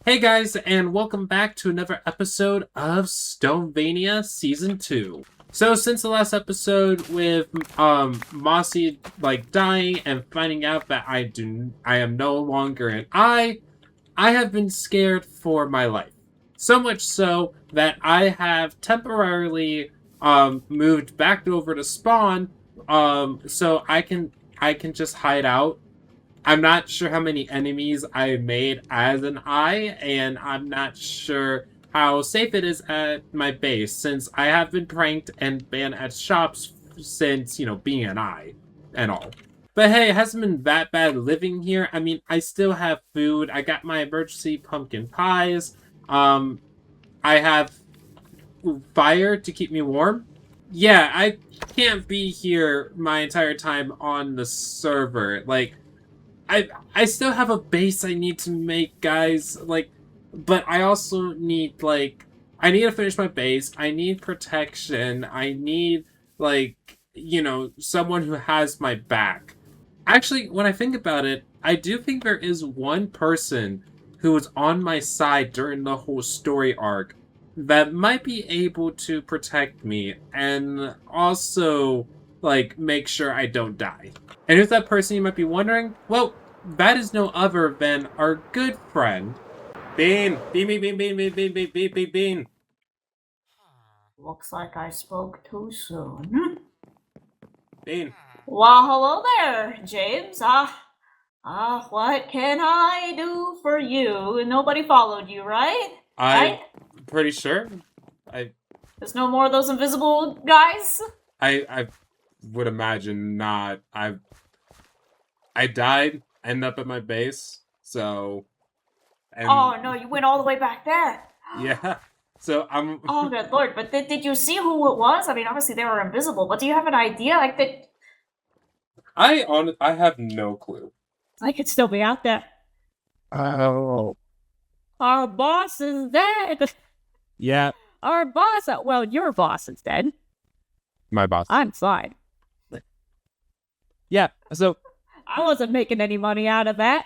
Hey guys, and welcome back to another episode of StoneVania Season 2. So since the last episode with Mossy dying and finding out that I am no longer an I have been scared for my life. So much so that I have temporarily moved back over to spawn so I can just hide out. I'm not sure how many enemies I made as an eye, and I'm not sure how safe it is at my base, since I have been pranked and banned at shops since, being an eye and all. But hey, it hasn't been that bad living here. I mean, I still have food. I got my emergency pumpkin pies. I have fire to keep me warm. Yeah, I can't be here my entire time on the server. I still have a base I need to make, guys, but I also need, I need to finish my base, I need protection, I need, someone who has my back. Actually, when I think about it, I do think there is one person who was on my side during the whole story arc that might be able to protect me and also, make sure I don't die. And who's that person, you might be wondering? Well, that is no other than our good friend, Bean. Bean, Bean, Bean, Bean, Bean, Bean, Bean, Bean, Bean, Bean. Looks like I spoke too soon. Bean. Well, hello there, James. What can I do for you? Nobody followed you, right? I'm pretty sure. There's no more of those invisible guys? I would imagine not. I died, ended up at my base, so... Oh, no, you went all the way back there. Yeah, so I'm... Oh, good lord, but did you see who it was? I mean, obviously they were invisible, but do you have an idea? I have no clue. I could still be out there. Oh. Our boss is dead. Yeah. Our boss, well, your boss is dead. My boss. I'm fine. Yeah, so... I wasn't making any money out of that.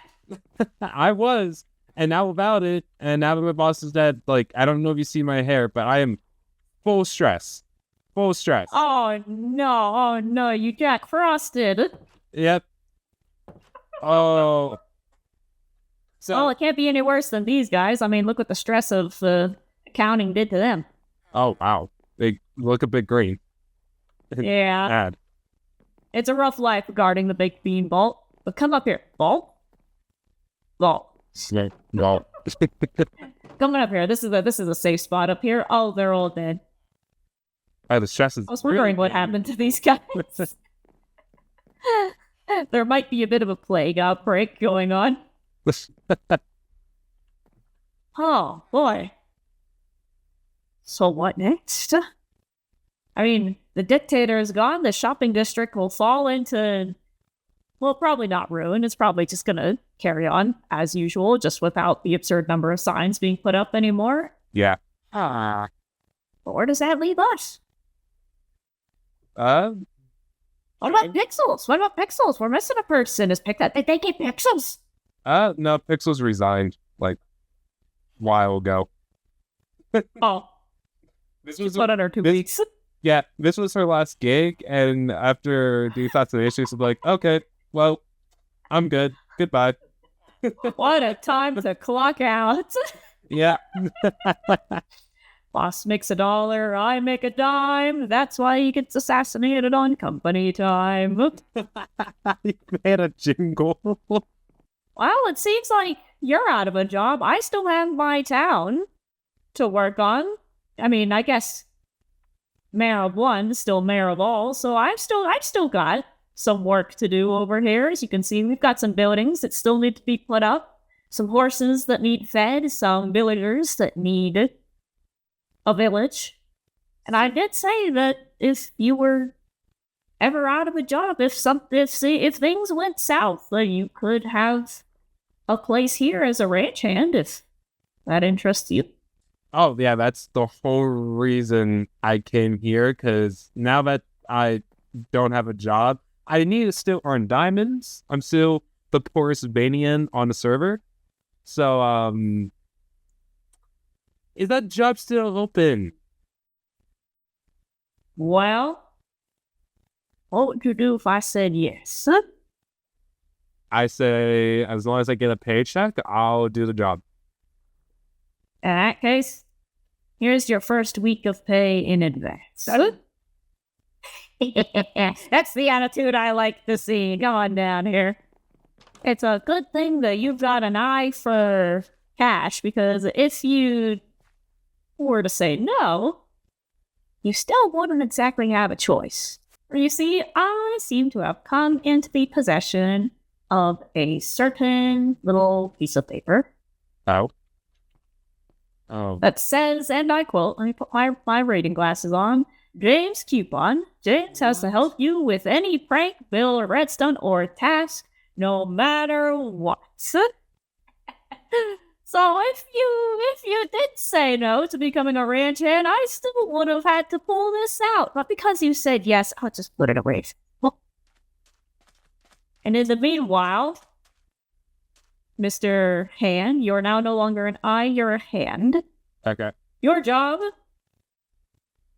I was. And now without it, and now that my boss is dead, I don't know if you see my hair, but I am full stress. Full stress. Oh no, you Jack Frosted. Yep. Oh. So, well, it can't be any worse than these guys. I mean, look what the stress of accounting did to them. oh, wow. They look a bit green. Yeah. Bad. It's a rough life regarding the Big Bean Vault. But come up here. Vault? Vault. No. Coming up here. This is a safe spot up here. Oh, they're all dead. The stress is... I was wondering what happened to these guys. There might be a bit of a plague outbreak going on. Oh, boy. So what next? I mean, the Dictator is gone. The shopping district will fall into... well, probably not ruin. It's probably just gonna carry on as usual, just without the absurd number of signs being put up anymore. Yeah. But where does that leave us? Uh... What about Pixels? What about Pixels? We're missing a person. Is Pick Did they get Pixels? No, Pixels resigned, while ago. Oh. This was Put under 2 weeks. Yeah, this was her last gig, and after the assassination, she's like, okay, well, I'm good. Goodbye. What a time to clock out. Yeah. Boss makes $1, I make a dime. That's why he gets assassinated on company time. You made a jingle. Well, it seems like you're out of a job. I still have my town to work on. I mean, I guess mayor of one, still mayor of all, so I've still got some work to do over here. As you can see, we've got some buildings that still need to be put up, some horses that need fed, some villagers that need a village. And I did say that if you were ever out of a job, if things went south, that you could have a place here as a ranch hand, if that interests you. Oh, yeah, that's the whole reason I came here, because now that I don't have a job, I need to still earn diamonds. I'm still the poorest Vanian on the server. So, Is that job still open? Well, what would you do if I said yes? I say, as long as I get a paycheck, I'll do the job. In that case, here's your first week of pay in advance. That's the attitude I like to see. Come on down here. It's a good thing that you've got an eye for cash, because if you were to say no, you still wouldn't exactly have a choice. You see, I seem to have come into the possession of a certain little piece of paper Oh. that says, and I quote, let me put my reading glasses on, James Coupon. James has to help you with any prank, bill, or redstone, or task, no matter what. So if you did say no to becoming a ranch hand, I still would have had to pull this out. But because you said yes, I'll just put it away. And in the meanwhile, Mr. Hand, you're now no longer an eye, you're a hand. Okay. Your job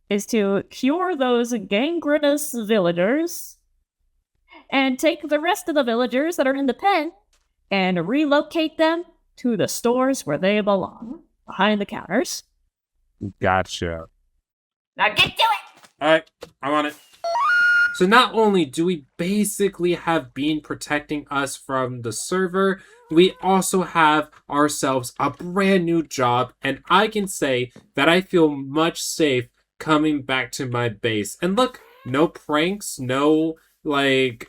is to cure those gangrenous villagers and take the rest of the villagers that are in the pen and relocate them to the stores where they belong, behind the counters. Gotcha. Now get to it! Alright, I'm on it. So not only do we basically have Bean protecting us from the server, we also have ourselves a brand new job, and I can say that I feel much safe coming back to my base. And look, no pranks, no,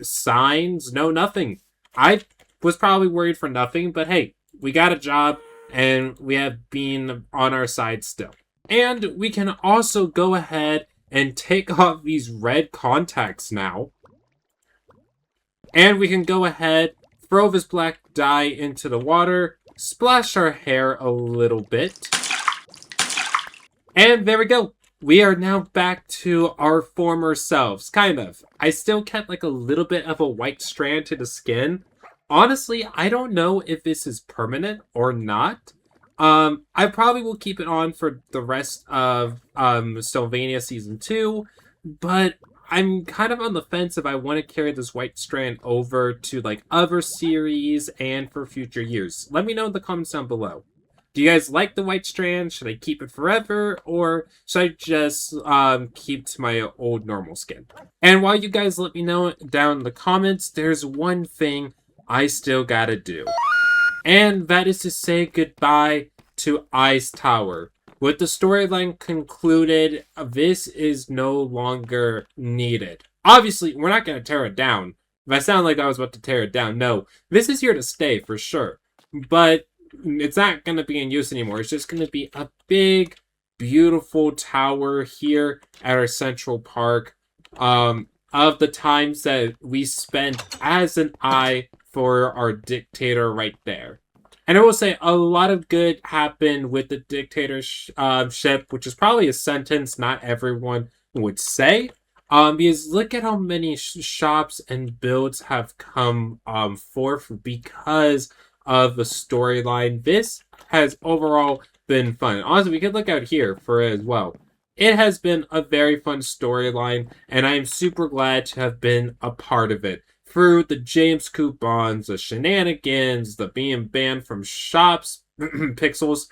signs, no nothing. I was probably worried for nothing, but hey, we got a job, and we have Bean on our side still. And we can also go ahead and take off these red contacts now. And we can go ahead, throw this black dye into the water, splash our hair a little bit. And there we go. We are now back to our former selves, kind of. I still kept a little bit of a white strand to the skin. Honestly, I don't know if this is permanent or not. I probably will keep it on for the rest of StoneVania Season 2, but I'm kind of on the fence if I want to carry this white strand over to other series and for future years. Let me know in the comments down below. Do you guys like the white strand? Should I keep it forever, or should I just keep to my old normal skin? And while you guys let me know down in the comments, there's one thing I still gotta do. And that is to say goodbye to Ice Tower. With the storyline concluded, this is no longer needed. Obviously, we're not going to tear it down. If I sound like I was about to tear it down, no. This is here to stay, for sure. But it's not going to be in use anymore. It's just going to be a big, beautiful tower here at our Central Park. Of the times that we spent as an eye for our Dictator right there. And I will say a lot of good happened with the dictatorship, which is probably a sentence not everyone would say. Because look at how many shops and builds have come forth because of the storyline. This has overall been fun. Honestly, we could look out here for it as well. It has been a very fun storyline, and I am super glad to have been a part of it. Through the James coupons, the shenanigans, the being banned from shops, pixels,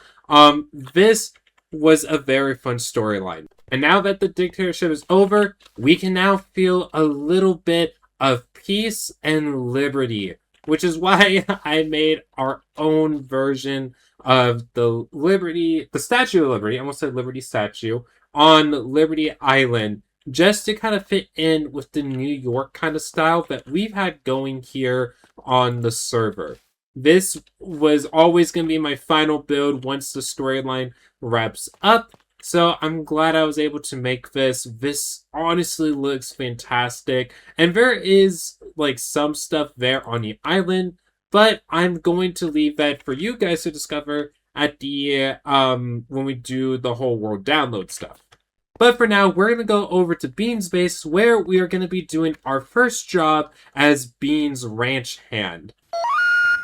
this was a very fun storyline. And now that the dictatorship is over, we can now feel a little bit of peace and liberty, which is why I made our own version of the Statue of Liberty, I almost said Liberty Statue, on Liberty Island, just to kind of fit in with the New York kind of style that we've had going here on the server. This was always going to be my final build once the storyline wraps up, so I'm glad I was able to make this. This honestly looks fantastic, and there is some stuff there on the island, but I'm going to leave that for you guys to discover at the when we do the whole world download stuff. But for now, we're going to go over to Bean's base, where we are going to be doing our first job as Bean's ranch hand.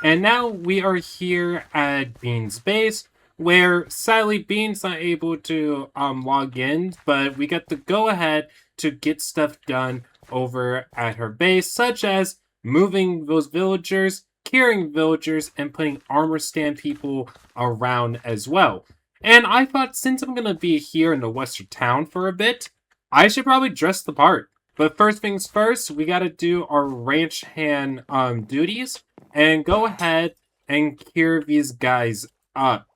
And now we are here at Bean's base, where sadly Bean's not able to log in, but we get the go ahead to get stuff done over at her base, such as moving those villagers, curing villagers, and putting armor stand people around as well. And I thought, since I'm gonna be here in the western town for a bit, I should probably dress the part. But first things first, we gotta do our ranch hand duties and go ahead and cure these guys up,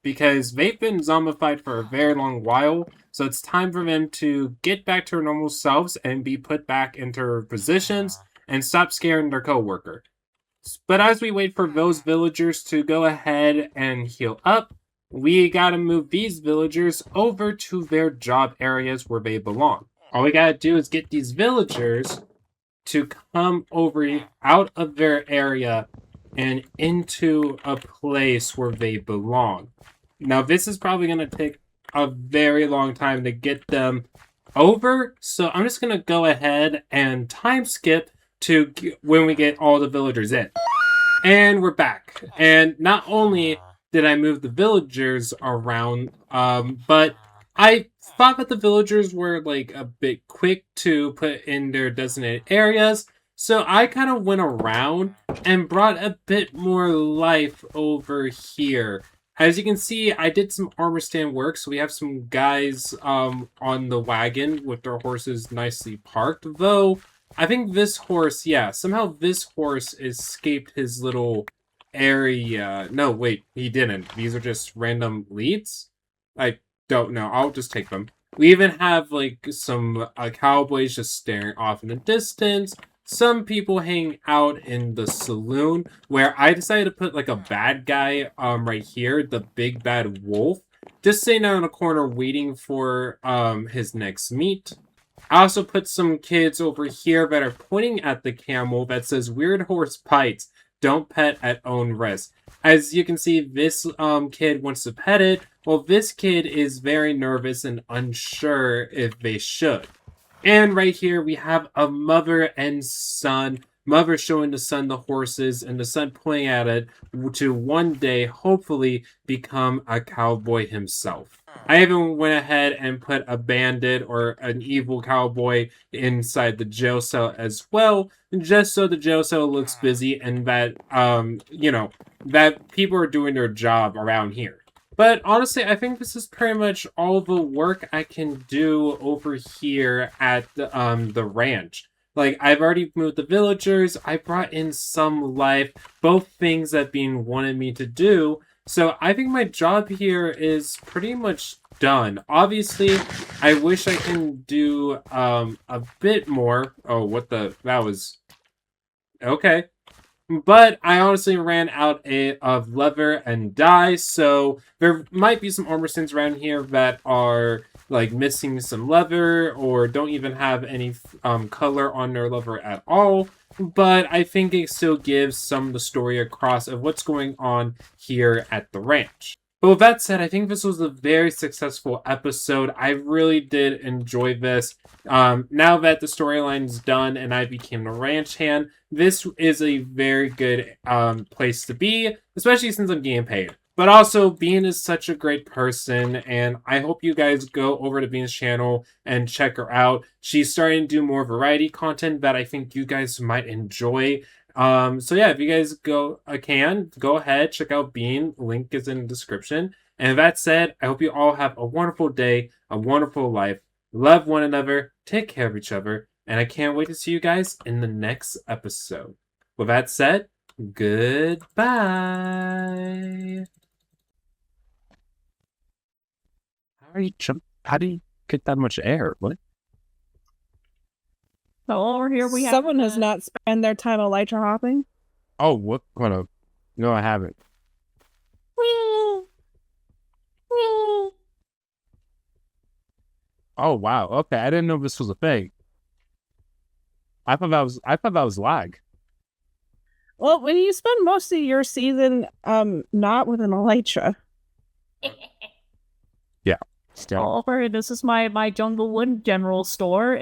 because they've been zombified for a very long while, so it's time for them to get back to their normal selves and be put back into their positions and stop scaring their coworker. But as we wait for those villagers to go ahead and heal up, we gotta move these villagers over to their job areas where they belong. All we gotta do is get these villagers to come over out of their area and into a place where they belong. Now, this is probably going to take a very long time to get them over, so I'm just going to go ahead and time skip to when we get all the villagers in. And we're back. And not only did I move the villagers around, but I thought that the villagers were like a bit quick to put in their designated areas, so I kind of went around and brought a bit more life over here. As you can see, I did some armor stand work, so we have some guys on the wagon with their horses nicely parked, though I think this horse, yeah, somehow this horse escaped his little area. No, wait, he didn't. These are just random leads? I don't know. I'll just take them. We even have like some cowboys just staring off in the distance. Some people hang out in the saloon, where I decided to put like a bad guy right here, the big bad wolf, just sitting out in a corner waiting for his next meat. I also put some kids over here that are pointing at the camel that says "Weird horse bites. Don't pet at own risk." As you can see, this kid wants to pet it, while this kid is very nervous and unsure if they should. And right here, we have a mother and son. Mother showing the son the horses, and the son pointing at it to one day, hopefully, become a cowboy himself. I even went ahead and put a bandit or an evil cowboy inside the jail cell as well, just so the jail cell looks busy and that, that people are doing their job around here. But honestly, I think this is pretty much all the work I can do over here at the ranch. Like, I've already moved the villagers, I brought in some life, both things that Bean wanted me to do. So I think my job here is pretty much done. Obviously, I wish I can do a bit more. Oh, that was... Okay. But I honestly ran out of leather and dye, so there might be some armor stands around here that are like missing some leather or don't even have any color on their leather at all. But I think it still gives some of the story across of what's going on here at the ranch. But with that said, I think this was a very successful episode. I really did enjoy this. Now that the storyline's done and I became a ranch hand, this is a very good place to be, especially since I'm getting paid. But also, Bean is such a great person, and I hope you guys go over to Bean's channel and check her out. She's starting to do more variety content that I think you guys might enjoy. So yeah, if you guys go ahead, check out Bean. Link is in the description. And that said, I hope you all have a wonderful day, a wonderful life. Love one another, take care of each other, and I can't wait to see you guys in the next episode. With that said, goodbye. How do you get that much air? What? So over here we have... Someone has not spent their time elytra hopping. Oh, what kind of... No, I haven't. Oh, wow. Okay, I didn't know this was a thing. I thought that was lag. Well, when you spend most of your season not with an elytra. Yeah. Still. Over, this is my Junglewood general store.